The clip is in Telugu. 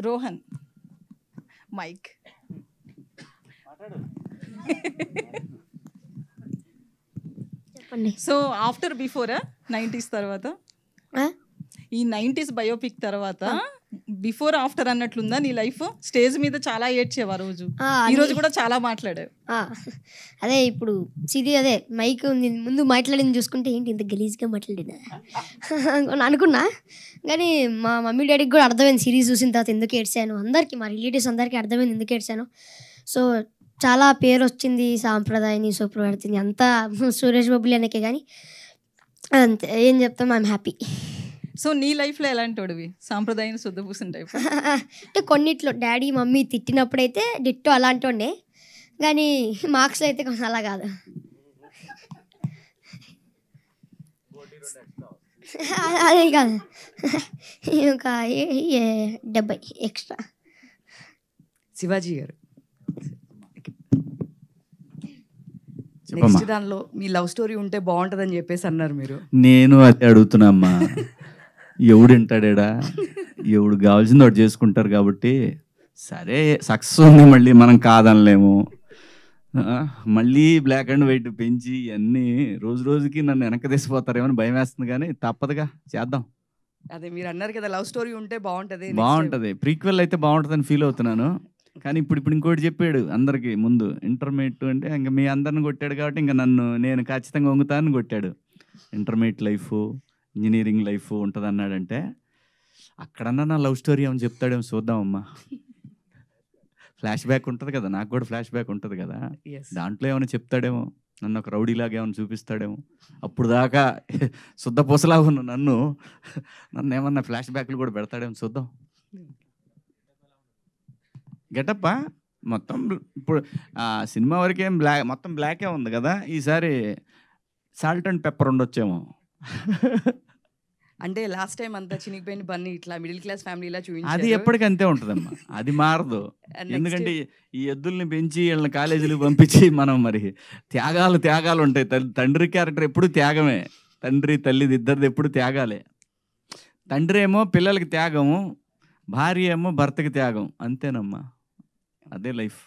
రోహన్ మైక్. చెప్పండి. సో ఆఫ్టర్ బిఫోర్ 90s తర్వాత, ఈ 90s బయోపిక్ తర్వాత బిఫోర్ ఆఫ్టర్ అన్నట్లుందా నీ లైఫ్? స్టేజ్ మీద చాలా ఏడ్చేవా రోజు? ఈ రోజు కూడా చాలా మాట్లాడావు. అదే ఇప్పుడు అదే మైక్ ఉంది ముందు మాట్లాడింది చూసుకుంటే ఏంటి ఇంత గలీజ్గా మాట్లాడినా అనుకున్నా. కానీ మా మమ్మీ డాడీకి కూడా అర్థమైంది సిరీస్ చూసిన తర్వాత ఎందుకు ఏడ్చాను, అందరికీ మా రిలేటివ్స్ అందరికీ అర్థమైంది ఎందుకు ఏడ్చాను. సో చాలా పేరు వచ్చింది సాంప్రదాయని సుప్రవర్తిని అంతా సురేష్ బాబులు అనకే. కానీ అంతే ఏం చెప్తాం, ఐఎమ్ హ్యాపీ. సో నీ లైఫ్లో ఎలాంటి వాడివి? సాంప్రదాయం శుద్ధపూసిన టైప్ అంటే కొన్నిట్లో డాడీ మమ్మీ తిట్టినప్పుడైతే డిట్టో అలాంటి ఉండే, కానీ మార్క్స్లో అయితే కొంచెం అలా కాదు. అదే కాదు, ఒక 70 ఎక్స్ట్రా. శివాజీ గారు, నెక్స్ట్ దానిలో మీ లవ్ స్టోరీ ఉంటే బాగుంటుందని చెప్పేసి అన్నారు మీరు. నేను అదే అడుగుతున్నా, ఎవడు వింటాడా? ఎవడు కావాల్సింది వాడు చేసుకుంటారు కాబట్టి సరే సక్సెస్ ఉంది, మళ్ళీ మనం కాదనలేము. మళ్ళీ బ్లాక్ అండ్ వైట్ పెంచి అన్నీ రోజు రోజుకి నన్ను వెనక్కి తీసిపోతారేమో అని భయం వేస్తుంది, కానీ తప్పదుగా చేద్దాం. అదే మీరు అన్నారు కదా లవ్ స్టోరీ ఉంటే బాగుంటుంది, ప్రీక్వెల్ అయితే బాగుంటుందని ఫీల్ అవుతున్నాను. కానీ ఇప్పుడు ఇంకోటి చెప్పాడు అందరికి ముందు, ఇంటర్మీడియట్ అంటే ఇంకా మీ అందరిని కొట్టాడు కాబట్టి ఇంకా నేను ఖచ్చితంగా వంగుతానని కొట్టాడు. ఇంటర్మీడియట్ లైఫ్, ఇంజనీరింగ్ లైఫ్ ఉంటుంది అన్నాడంటే అక్కడన్నా నా లవ్ స్టోరీ ఏమని చెప్తాడేమో చూద్దామమ్మా. ఫ్లాష్ బ్యాక్ ఉంటుంది కదా, నాకు కూడా ఫ్లాష్ బ్యాక్ ఉంటుంది కదా, దాంట్లో ఏమైనా చెప్తాడేమో, నన్ను ఒక రౌడీలాగా ఏమైనా చూపిస్తాడేమో. అప్పుడు దాకా శుద్ధపూసలాగా ఉన్న నన్ను ఏమన్నా ఫ్లాష్ బ్యాక్లు కూడా పెడతాడేమో చూద్దాం. గెటప్పా మొత్తం ఇప్పుడు సినిమా వరకేం మొత్తం బ్లాకే ఉంది కదా, ఈసారి సాల్ట్ అండ్ పెప్పర్ ఉండొచ్చేమో. అంటే లాస్ట్ టైం అంతా చినిగిపోయిన బన్నీ ఇట్లా మిడిల్ క్లాస్ ఫ్యామిలీలా చూపించారు. అది ఎప్పటికీ అంతే ఉంటుందమ్మా, అది మారదు. ఎందుకంటే ఈ ఎద్దుల్ని పెంచి వీళ్ళని కాలేజీలకు పంపించి మనం మరి త్యాగాలు ఉంటాయి. తండ్రి క్యారెక్టర్ ఎప్పుడు త్యాగమే, తండ్రి తల్లిది ఇద్దరిది ఎప్పుడు త్యాగాలే. తండ్రి ఏమో పిల్లలకి త్యాగము, భార్య ఏమో భర్తకి త్యాగం, అంతేనమ్మా, అదే లైఫ్.